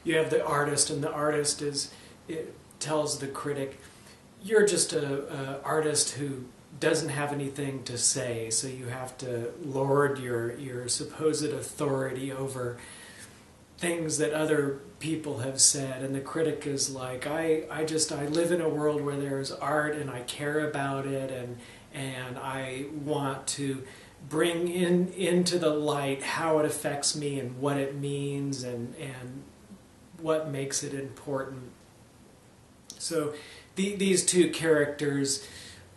you have the artist, and the artist tells the critic, you're just a artist who doesn't have anything to say, so you have to lord your supposed authority over things that other people have said. And the critic is like, I live in a world where there's art, and I care about it, and I want to bring into the light how it affects me and what it means and what makes it important. So these two characters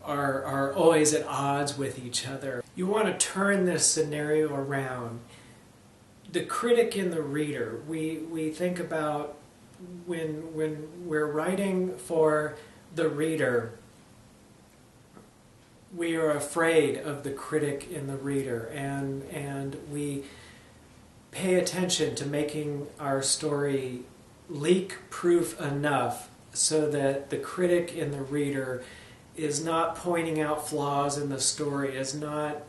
are always at odds with each other. You want to turn this scenario around. The critic and the reader, we think about when we're writing for the reader, we are afraid of the critic and the reader, and we pay attention to making our story leak-proof enough so that the critic and the reader is not pointing out flaws in the story, is not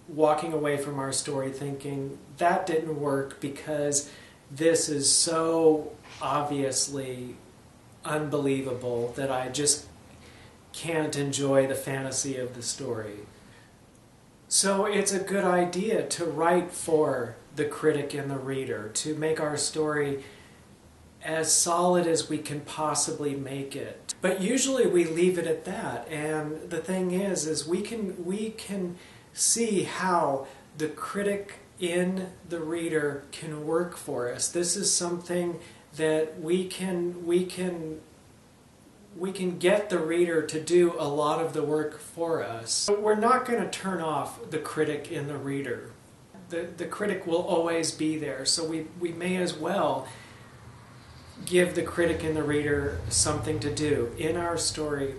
walking away from our story thinking, that didn't work because this is so obviously unbelievable that I just can't enjoy the fantasy of the story. So it's a good idea to write for the critic and the reader, to make our story as solid as we can possibly make it. But usually we leave it at that, and the thing is we can see how the critic in the reader can work for us. This is something that we can get the reader to do a lot of the work for us. But we're not going to turn off the critic in the reader. The critic will always be there, so we may as well give the critic and the reader something to do. In our story,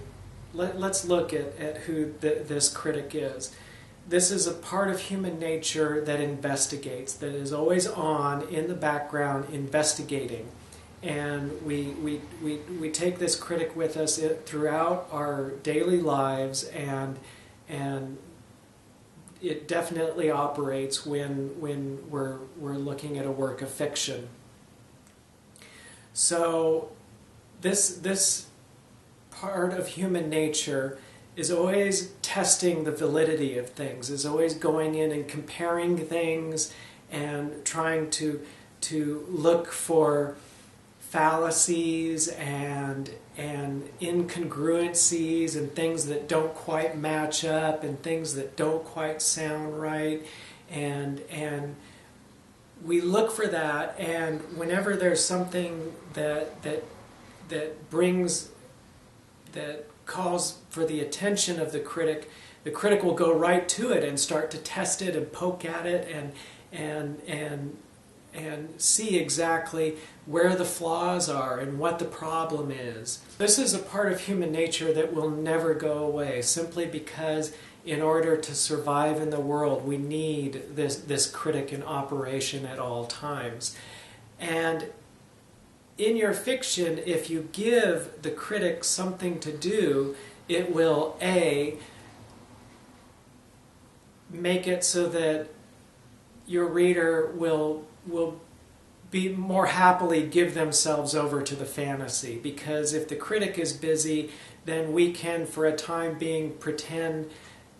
let's look at who this critic is. This is a part of human nature that investigates, that is always on in the background investigating. And we take this critic with us throughout our daily lives, and it definitely operates when we're looking at a work of fiction. So this part of human nature is always testing the validity of things, is always going in and comparing things and trying to look for fallacies and incongruencies and things that don't quite match up and things that don't quite sound right, and we look for that, and whenever there's something that calls for the attention of the critic will go right to it and start to test it and poke at it and see exactly where the flaws are and what the problem is. This is a part of human nature that will never go away, simply because in order to survive in the world, we need this critic in operation at all times. And in your fiction, if you give the critic something to do, it will A, make it so that your reader will be more happily give themselves over to the fantasy. Because if the critic is busy, then we can, for a time being, pretend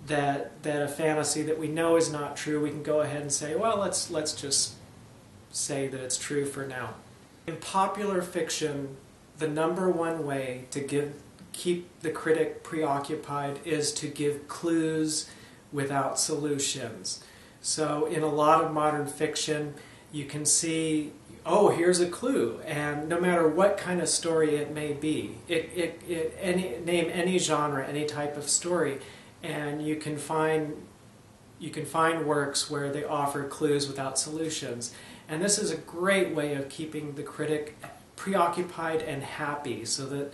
that a fantasy that we know is not true, we can go ahead and say, well, let's just say that it's true for now. In popular fiction, the number one way to keep the critic preoccupied is to give clues without solutions. So in a lot of modern fiction, you can see, oh, here's a clue, and no matter what kind of story it may be, name any genre, any type of story, and you can find works where they offer clues without solutions. And this is a great way of keeping the critic preoccupied and happy, so that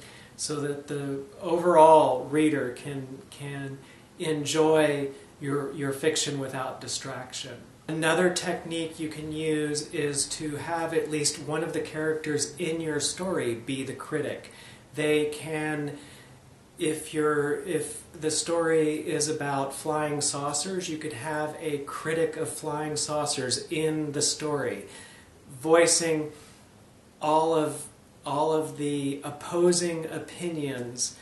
the overall reader can enjoy your fiction without distraction. Another technique you can use is to have at least one of the characters in your story be the critic. They can, if the story is about flying saucers, you could have a critic of flying saucers in the story, voicing all of the opposing opinions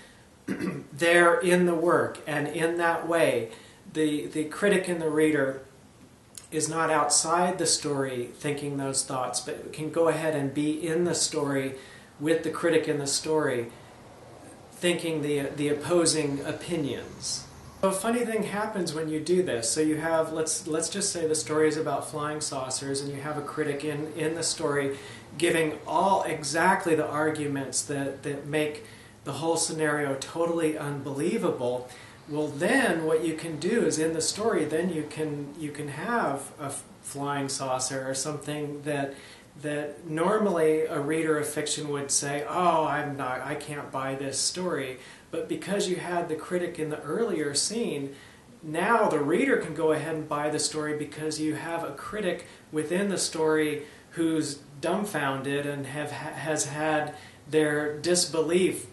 there in the work, and in that way the critic and the reader is not outside the story thinking those thoughts, but can go ahead and be in the story with the critic in the story thinking the opposing opinions. So a funny thing happens when you do this. So you have, let's just say the story is about flying saucers, and you have a critic in the story giving exactly the arguments that make the whole scenario totally unbelievable. Well, then what you can do is, in the story, then you can have a flying saucer or something that normally a reader of fiction would say, oh, I can't buy this story. But because you had the critic in the earlier scene, now the reader can go ahead and buy the story, because you have a critic within the story who's dumbfounded and has had their disbelief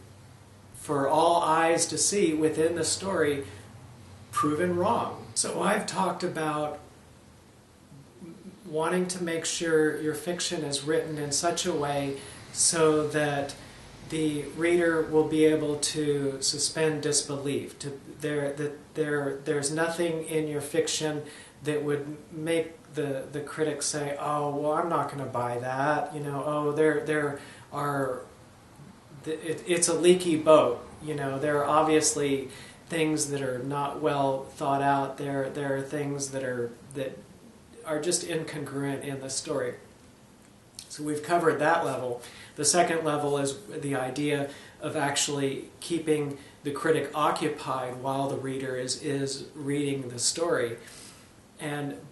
for all eyes to see within the story proven wrong. So I've talked about wanting to make sure your fiction is written in such a way so that the reader will be able to suspend disbelief. There's nothing in your fiction that would make the critic say, oh, well, I'm not going to buy that. It's a leaky boat. There are obviously things that are not well thought out. There are things that are just incongruent in the story. So we've covered that level. The second level is the idea of actually keeping the critic occupied while the reader is reading the story.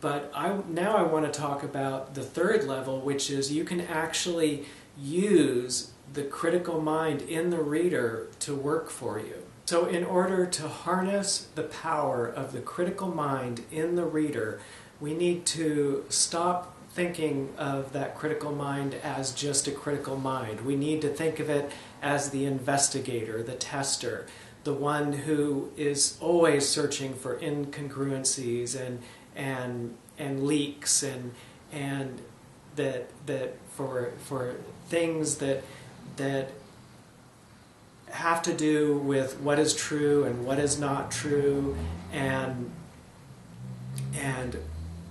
But now I want to talk about the third level, which is you can actually use the critical mind in the reader to work for you. So in order to harness the power of the critical mind in the reader, we need to stop thinking of that critical mind as just a critical mind. We need to think of it as the investigator, the tester, the one who is always searching for incongruencies and leaks and that for things that have to do with what is true and what is not true, and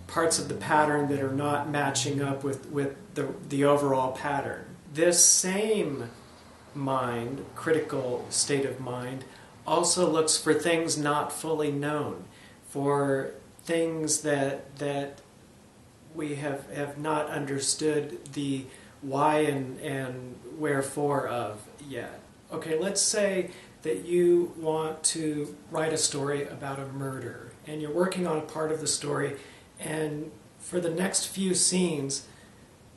parts of the pattern that are not matching up with the overall pattern. This same mind, critical state of mind, also looks for things not fully known, for things that we have not understood the why and wherefore of yet. Okay, let's say that you want to write a story about a murder, and you're working on a part of the story, and for the next few scenes,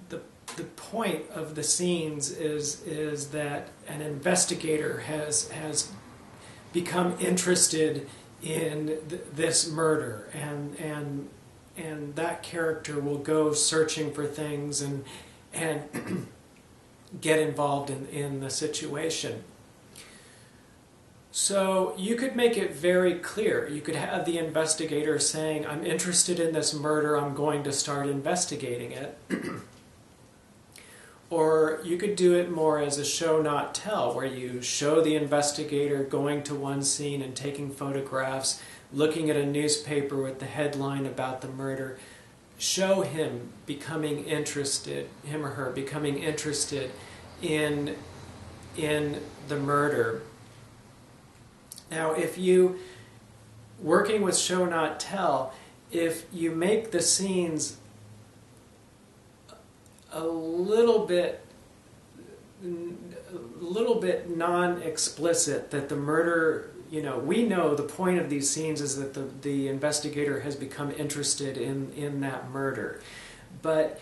the point of the scenes is that an investigator has become interested in this murder, and that character will go searching for things and get involved in the situation. So you could make it very clear. You could have the investigator saying, I'm interested in this murder, I'm going to start investigating it. Or you could do it more as a show not tell, where you show the investigator going to one scene and taking photographs, looking at a newspaper with the headline about the murder. Show him becoming interested, him or her becoming interested in the murder. Now, if you, working with show not tell, if you make the scenes a little bit non-explicit, that the murder, we know the point of these scenes is that the investigator has become interested in that murder. But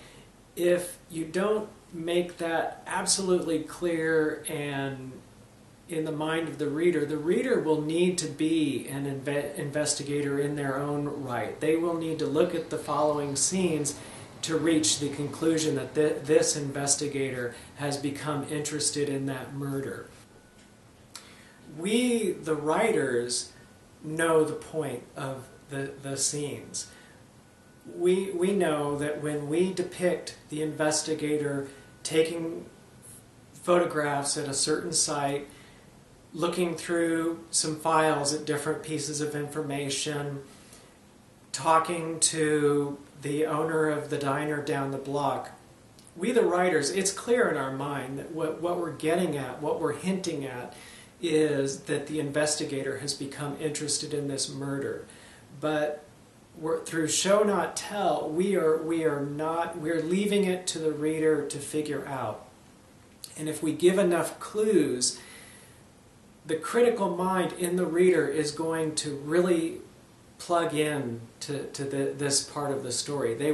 if you don't make that absolutely clear and in the mind of the reader will need to be an investigator in their own right. They will need to look at the following scenes to reach the conclusion that this investigator has become interested in that murder. We, the writers, know the point of the scenes. We know that when we depict the investigator taking photographs at a certain site, looking through some files at different pieces of information, talking to the owner of the diner down the block. We, the writers, it's clear in our mind that what we're getting at, what we're hinting at, is that the investigator has become interested in this murder. But through show not tell, we're leaving it to the reader to figure out. And if we give enough clues, the critical mind in the reader is going to really plug in to this part of the story. They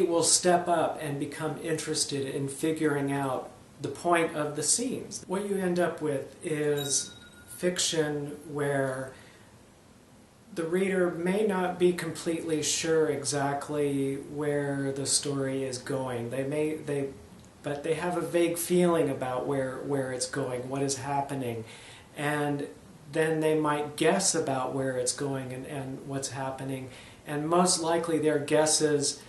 will step up and become interested in figuring out the point of the scenes. What you end up with is fiction where the reader may not be completely sure exactly where the story is going. But they have a vague feeling about where it's going, what is happening, and then they might guess about where it's going and what's happening. And most likely their guesses,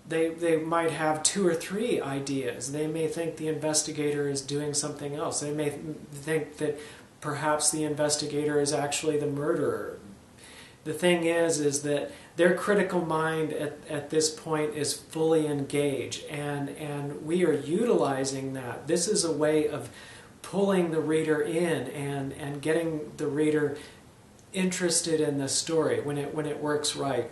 they might have 2 or 3 ideas. They may think the investigator is doing something else. They may think that perhaps the investigator is actually the murderer. The thing is that their critical mind at this point is fully engaged, and we are utilizing that. This is a way of pulling the reader in and getting the reader interested in the story when it works right.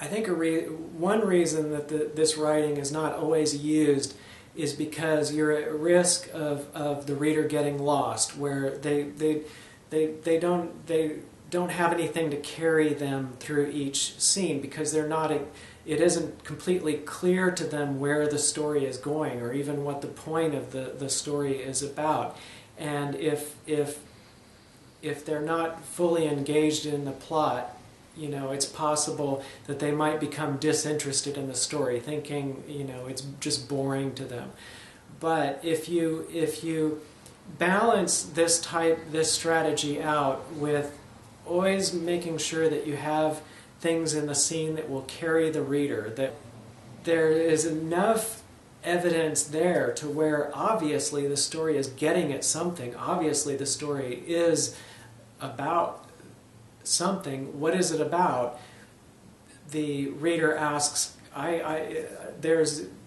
I think one reason that this writing is not always used is because you're at risk of the reader getting lost, where they don't have anything to carry them through each scene, because it isn't completely clear to them where the story is going, or even what the point of the story is about. And if they're not fully engaged in the plot, it's possible that they might become disinterested in the story, thinking it's just boring to them. But if you balance this strategy out with always making sure that you have things in the scene that will carry the reader, that there is enough evidence there to where obviously the story is getting at something. Obviously the story is about something. What is it about? The reader asks,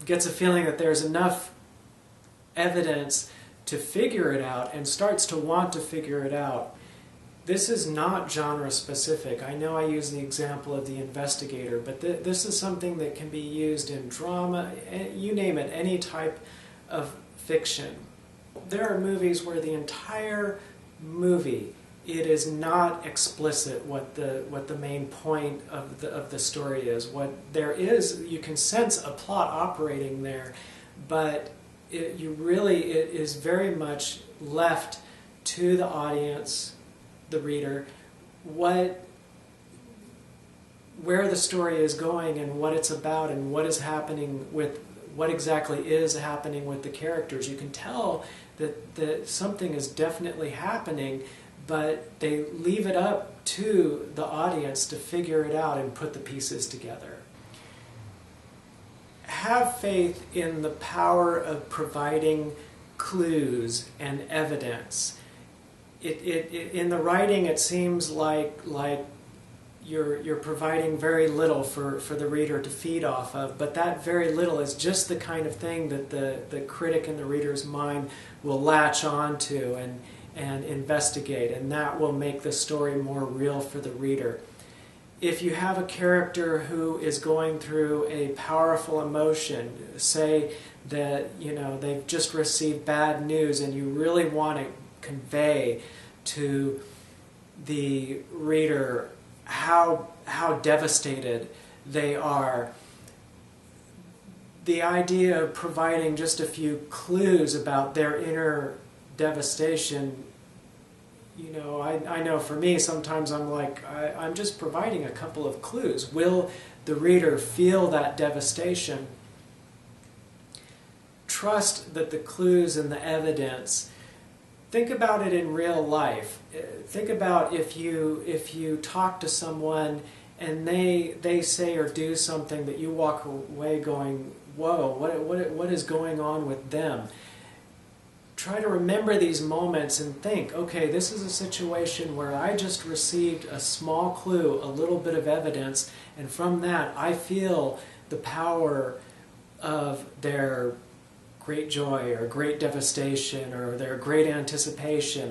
gets a feeling that there's enough evidence to figure it out and starts to want to figure it out. This is not genre specific. I know I use the example of the investigator, but this is something that can be used in drama, you name it, any type of fiction. There are movies where the entire movie, it is not explicit what the main point of the story is. What there is, you can sense a plot operating there, but it is very much left to the audience, the reader, where the story is going and what it's about and what exactly is happening with the characters. You can tell that something is definitely happening, but they leave it up to the audience to figure it out and put the pieces together. Have faith in the power of providing clues and evidence. In the writing, it seems like you're providing very little for the reader to feed off of, but that very little is just the kind of thing that the critic in the reader's mind will latch on to and investigate, and that will make the story more real for the reader. If you have a character who is going through a powerful emotion, say that they've just received bad news and you really want to convey to the reader how devastated they are, the idea of providing just a few clues about their inner devastation, I know for me sometimes I'm like, I'm just providing a couple of clues. Will the reader feel that devastation? Trust that the clues and the evidence. Think about it in real life. Think about if you talk to someone and they say or do something that you walk away going, whoa, what is going on with them? Try to remember these moments and think, okay, this is a situation where I just received a small clue, a little bit of evidence, and from that I feel the power of their great joy or great devastation or their great anticipation.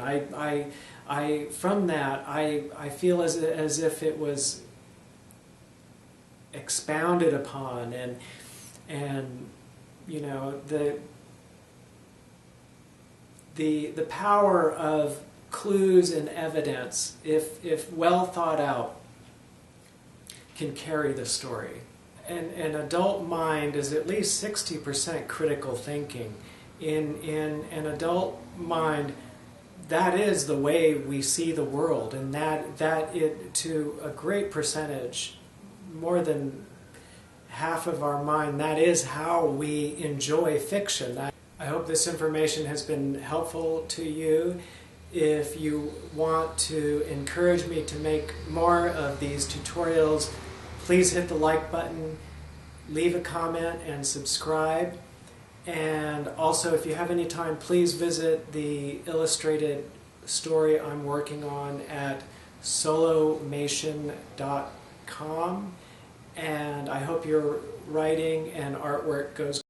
From that, I feel as if it was expounded upon, and you know, the power of clues and evidence, if well thought out, can carry the story. And an adult mind is at least 60% critical thinking. In an adult mind, that is the way we see the world, and that it, to a great percentage, more than half of our mind, that is how we enjoy fiction. I hope this information has been helpful to you. If you want to encourage me to make more of these tutorials, please hit the like button, leave a comment, and subscribe. And also, if you have any time, please visit the illustrated story I'm working on at solomation.com. And I hope your writing and artwork goes